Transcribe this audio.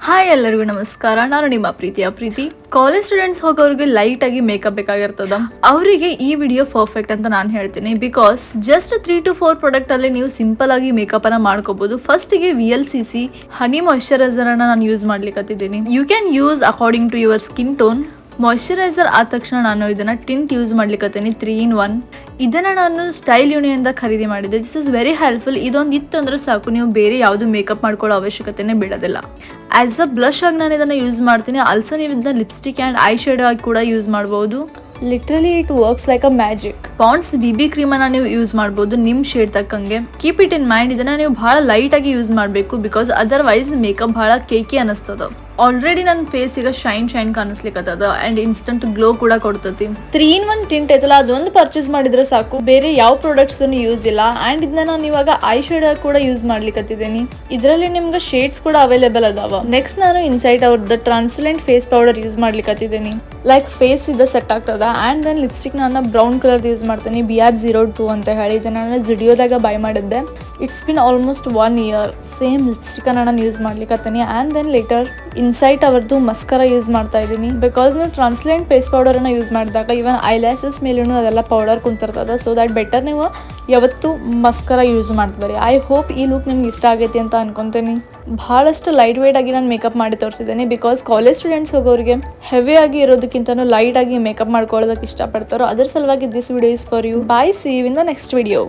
Hi ಎಲ್ಲರಿಗೂ ನಮಸ್ಕಾರ. ನಾನು ನಿಮ್ಮ ಪ್ರೀತಿ. ಕಾಲೇಜ್ ಸ್ಟೂಡೆಂಟ್ಸ್ ಹೋಗೋರಿಗೆ ಲೈಟ್ ಆಗಿ ಮೇಕಪ್ ಬೇಕಾಗಿರ್ತದ. ಅವರಿಗೆ ಈ ವಿಡಿಯೋ ಪರ್ಫೆಕ್ಟ್ ಅಂತ ನಾನು ಹೇಳ್ತೀನಿ. ಬಿಕಾಸ್ ಜಸ್ಟ್ 3 to 4 ಪ್ರಾಡಕ್ಟ್ ಅಲ್ಲಿ ನೀವು ಸಿಂಪಲ್ ಆಗಿ ಮೇಕಪ್ ಅನ್ನ ಮಾಡ್ಕೋಬಹುದು. ಫಸ್ಟ್ ಗೆ VLCC ಹನಿ ಮಾಯಿಶ್ಚರೈಸರ್ ಅನ್ನ ನಾನು ಯೂಸ್ ಮಾಡ್ಲಿಕ್ಕತ್ತಿದ್ದೀನಿ. You can use according to your skin tone. Moisturiser ಆದ ತಕ್ಷಣ ನಾನು ಇದನ್ನ ಟಿಂಟ್ ಯೂಸ್ ಮಾಡ್ಲಿಕ್ಕತ್ತೀನಿ 3 in 1. ಇದನ್ನ ನಾನು ಸ್ಟೈಲ್ ಯೂನಿಯನ್ ಖರೀದಿ ಮಾಡಿದ್ದೆ. This is very helpful. ಇದೊಂದು ಇತ್ತು ಅಂದ್ರೆ ಸಾಕು, ನೀವು ಬೇರೆ ಯಾವುದು ಮೇಕಪ್ ಮಾಡ್ಕೊಳ್ಳೋ ಅವಶ್ಯಕತೆನೇ ಬೀಳೋದಿಲ್ಲ. ಆಸ್ ಅ ಬ್ಲಷ್ ಆಗಿ ನಾನು ಇದನ್ನ ಯೂಸ್ ಮಾಡ್ತೀನಿ. ಆಲ್ಸೋ ನೀವು ಇದನ್ನ ಲಿಪ್ಸ್ಟಿಕ್ ಆ್ಯಂಡ್ ಐ ಶೇಡೋ ಆಗಿ ಕೂಡ ಯೂಸ್ ಮಾಡ್ಬೋದು. Literally it works like a magic. Pond's BB cream ಅನ್ನ ನೀವು ಯೂಸ್ ಮಾಡ್ಬೋದು ನಿಮ್ ಶೇಡ್ ತಕ್ಕಂಗೆ. ಕೀಪ್ ಇಟ್ ಇನ್ ಮೈಂಡ್, ಇದನ್ನ ನೀವು ಬಹಳ ಲೈಟ್ ಆಗಿ ಯೂಸ್ ಮಾಡಬೇಕು. ಬಿಕಾಸ್ ಅದರ್ವೈಸ್ ಮೇಕಪ್ ಬಹಳ ಕೇಕಿ ಅನಿಸ್ತದ. ಆಲ್ರೆಡಿ ನನ್ನ ಫೇಸ್ ಈಗ ಶೈನ್ ಕಾಣಿಸ್ಲಿಕ್ಕತ್ತದ ಅಂಡ್ ಇನ್ಸ್ಟಂಟ್ ಗ್ಲೋ ಕೂಡ ಕೊಡ್ತತಿ. 3 in 1 ಟಿಂಟ್ ಐತಲ್ಲ, ಅದೊಂದು ಪರ್ಚೇಸ್ ಮಾಡಿದ್ರೆ ಸಾಕು, ಬೇರೆ ಯಾವ ಪ್ರಾಡಕ್ಟ್ಸ್ ಯೂಸ್ ಇಲ್ಲ. ಅಂಡ್ ಇದನ್ನ ನಾನು ಇವಾಗ ಐ ಶೇಡೋ ಕೂಡ ಯೂಸ್ ಮಾಡ್ಲಿಕ್ಕತ್ತಿದ್ದೀನಿ. ಇದರಲ್ಲಿ ನಿಮ್ಗೆ ಶೇಡ್ಸ್ ಕೂಡ ಅವೈಲೇಬಲ್ ಅದಾವ. ನೆಕ್ಸ್ಟ್ ನಾನು ಇನ್ಸೈಟ್ ಅವ್ರದ್ದು ಟ್ರಾನ್ಸ್ಲುಸೆಂಟ್ ಫೇಸ್ ಪೌಡರ್ ಯೂಸ್ ಮಾಡ್ಲಿಕ್ಕತ್ತಿದ್ದೀನಿ. ಲೈಕ್ ಫೇಸ್ ಇದು ಸೆಟ್ ಆಗ್ತದ. ಅಂಡ್ ದೆನ್ ಲಿಪ್ಸ್ಟಿಕ್ ನಾನು ಬ್ರೌನ್ ಕಲರ್ ಯೂಸ್ ಮಾಡ್ತೀನಿ, BR02 ಅಂತ ಹೇಳಿ. ಇದನ್ನ ನಾನು ಜುಡಿಯೋದಾಗ ಬೈ ಮಾಡಿದ್ದೆ. It's been almost 1 year. Same lipstick ಅನ್ನ ನಾನು ಯೂಸ್ ಮಾಡ್ಲಿಕ್ಕತ್ತೀನಿ. ಅಂಡ್ ದೆನ್ ಲೇಟರ್ ಇನ್ಸೈಟ್ ಅವರದ್ದು ಮಸ್ಕರ ಯೂಸ್ ಮಾಡ್ತಾ ಇದ್ದೀನಿ. ಬಿಕಾಸ್ ನೀವು ಟ್ರಾನ್ಸ್ಲುಸೆಂಟ್ ಫೇಸ್ ಪೌಡರ್ ಅನ್ನ ಯೂಸ್ ಮಾಡಿದಾಗ ಇವನ್ ಐಲ್ಯಾಸಸ್ ಮೇಲೂ ಅದೆಲ್ಲ ಪೌಡರ್ ಕುಂತಿರ್ತದ. ಸೊ ದಟ್ ಬೆಟರ್ ನೀವು ಯಾವತ್ತು ಮಸ್ಕರ ಯೂಸ್ ಮಾಡ್ಬರಿ. ಐ ಹೋಪ್ ಈ ಲುಕ್ ನಿಮ್ಗೆ ಇಷ್ಟ ಆಗೈತಿ ಅಂತ ಅನ್ಕೊಂತೀನಿ. ಬಹಳಷ್ಟು ಲೈಟ್ ವೇಟ್ ಆಗಿ ನಾನು ಮೇಕಪ್ ಮಾಡಿ ತೋರಿಸಿದ್ದೀನಿ. ಬಿಕಾಸ್ ಕಾಲೇಜ್ ಸ್ಟೂಡೆಂಟ್ಸ್ ಹೋಗೋರಿಗೆ ಹೆವಿ ಆಗಿ ಇರೋದಕ್ಕಿಂತ ಲೈಟ್ ಆಗಿ ಮೇಕಪ್ ಮಾಡ್ಕೊಳ್ಳೋದಕ್ಕೆ ಇಷ್ಟಪಡ್ತಾರೋ. ಅದ್ರ ಸಲುವಾಗಿ this video is for you. Bye, see you in the next video.